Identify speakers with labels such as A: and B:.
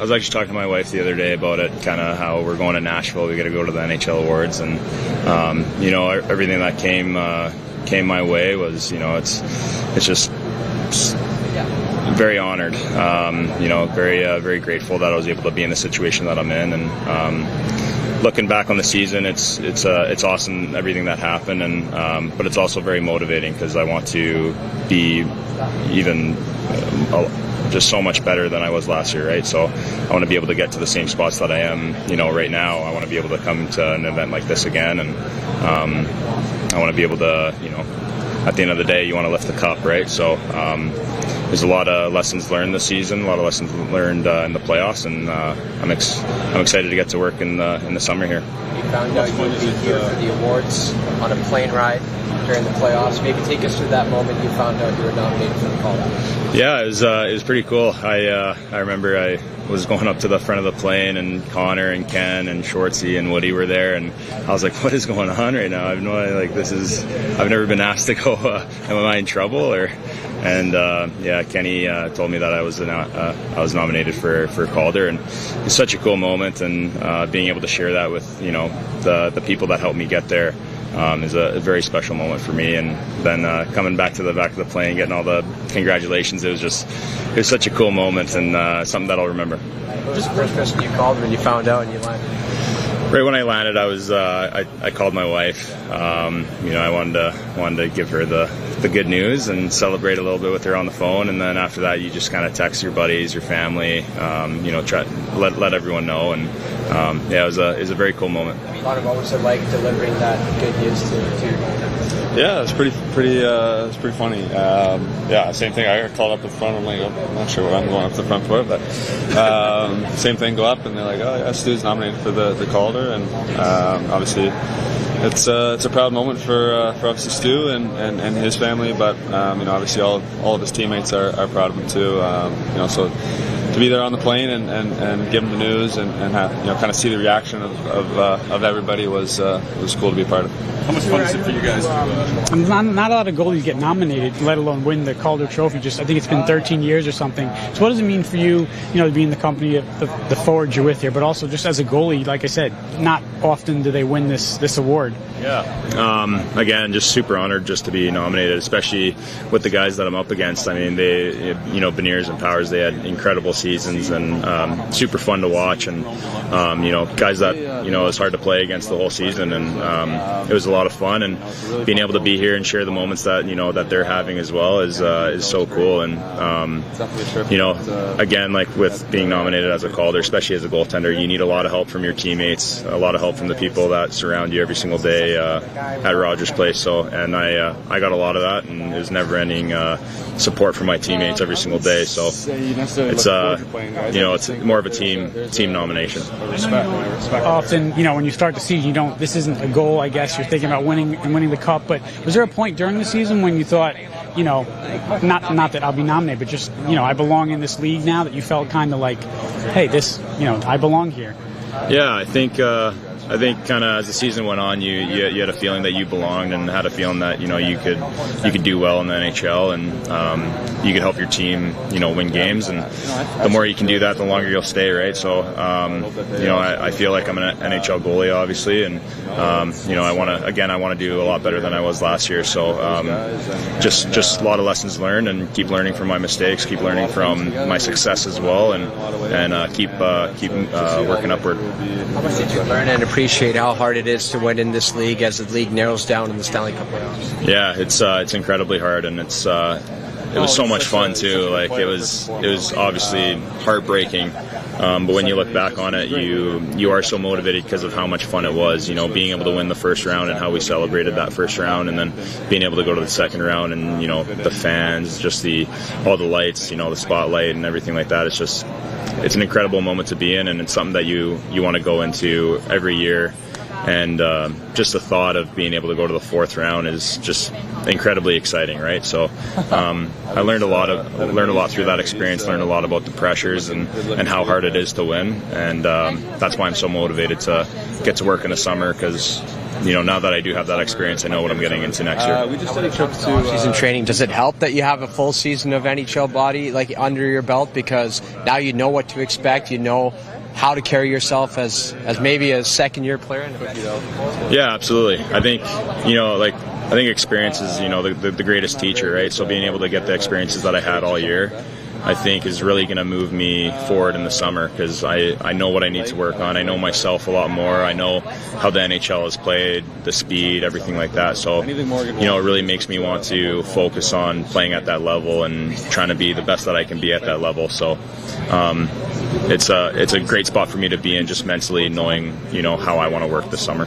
A: was actually talking to my wife the other day about it, kind of how we're going to Nashville. We got to go to the NHL awards, and everything that came my way was, it's just very honored. Very grateful that I was able to be in the situation that I'm in, and looking back on the season, it's awesome everything that happened, and but it's also very motivating because I want to be even just so much better than I was last year, right? So I want to be able to get to the same spots that I am, right now. I want to be able to come to an event like this again, and I want to be able to, at the end of the day, you want to lift the cup, right? So there's a lot of lessons learned this season, a lot of lessons learned in the playoffs, and I'm excited to get to work in the summer here.
B: You found out you would be here for the awards on a plane ride during the playoffs. Maybe take us through that moment you found out you were nominated for the Calder.
A: Yeah, it was pretty cool. I remember I was going up to the front of the plane, and Connor and Ken and Shortsy and Woody were there, and I was like, what is going on right now? I have no idea, I've never been asked to go, am I in trouble? Kenny told me that I was nominated for Calder, and it's such a cool moment, and being able to share that with the people that helped me get there is a very special moment for me. And then coming back to the back of the plane, getting all the congratulations, it was such a cool moment, and something that I'll remember.
B: What was the first person you called when you found out and you landed?
A: Right when I landed, I called my wife. I wanted to give her the good news and celebrate a little bit with her on the phone, and then after that, you just kind of text your buddies, your family, try let everyone know, and it was a very cool moment.
B: What was it like delivering that good news to your mom?
C: Yeah, it's pretty funny. Same thing. I got called up the front. I'm like, I'm not sure what I'm going up the front for, but same thing. Go up, and they're like, oh yeah, Stu's nominated for the Calder, and obviously it's a proud moment for obviously Stu and his family, but obviously all of his teammates are proud of him too. So to be there on the plane and give them the news and have, kind of see the reaction of everybody was cool to be a part of.
D: How much fun is it for you guys to
E: Not a lot of goalies get nominated, let alone win the Calder Trophy. I think it's been 13 years or something. So what does it mean for you, to be in the company of the forwards you're with here, but also just as a goalie, like I said, not often do they win this award.
A: Yeah. Again, just super honored just to be nominated, especially with the guys that I'm up against. I mean, they, Beniers and Powers, they had incredible seasons, and super fun to watch, and guys that it's hard to play against the whole season, and it was a lot of fun, and being able to be here and share the moments that that they're having as well is so cool. And again, like with being nominated as a Calder, especially as a goaltender, you need a lot of help from your teammates, a lot of help from the people that surround you every single day at Rogers Place. So, and I got a lot of that, and it was never-ending support from my teammates every single day. So it's it's more of a team nomination.
E: Often, when you start the season, this isn't a goal, I guess. You're thinking about winning the cup, but was there a point during the season when you thought, not that I'll be nominated, but just, I belong in this league now, that you felt kind of like, hey, this, I belong here?
A: Yeah, I think kind of as the season went on, you had a feeling that you belonged, and had a feeling that you could do well in the NHL, and you could help your team win games, and the more you can do that, the longer you'll stay, right? So I feel like I'm an NHL goalie, obviously, and I want to do a lot better than I was last year. So just a lot of lessons learned, and keep learning from my mistakes, keep learning from my success as well, and keep working upward.
B: How much did you learn and appreciate how hard it is to win in this league as the league narrows down in the Stanley Cup playoffs?
A: Yeah, it's incredibly hard, and it was so much fun too. Like it was obviously heartbreaking, but when you look back on it, you are so motivated because of how much fun it was. Being able to win the first round and how we celebrated that first round, and then being able to go to the second round, and the fans, just all the lights, the spotlight and everything like that. It's an incredible moment to be in, and it's something that you want to go into every year. And just the thought of being able to go to the fourth round is just incredibly exciting, right? So I learned a lot through that experience. Learned a lot about the pressures and how hard it is to win, and that's why I'm so motivated to get to work in the summer, because now that I do have that experience, I know what I'm getting into next year.
C: We just did a trip to
B: Season training. Does it help that you have a full season of NHL body like under your belt, because now you know what to expect, you know how to carry yourself as maybe a second-year player?
A: Yeah, absolutely. I think I think experience is the greatest teacher, right? So being able to get the experiences that I had all year, I think is really going to move me forward in the summer, because I know what I need to work on. I know myself a lot more. I know how the NHL is played, the speed, everything like that. So, it really makes me want to focus on playing at that level and trying to be the best that I can be at that level. So, it's a great spot for me to be in, just mentally knowing, how I want to work this summer.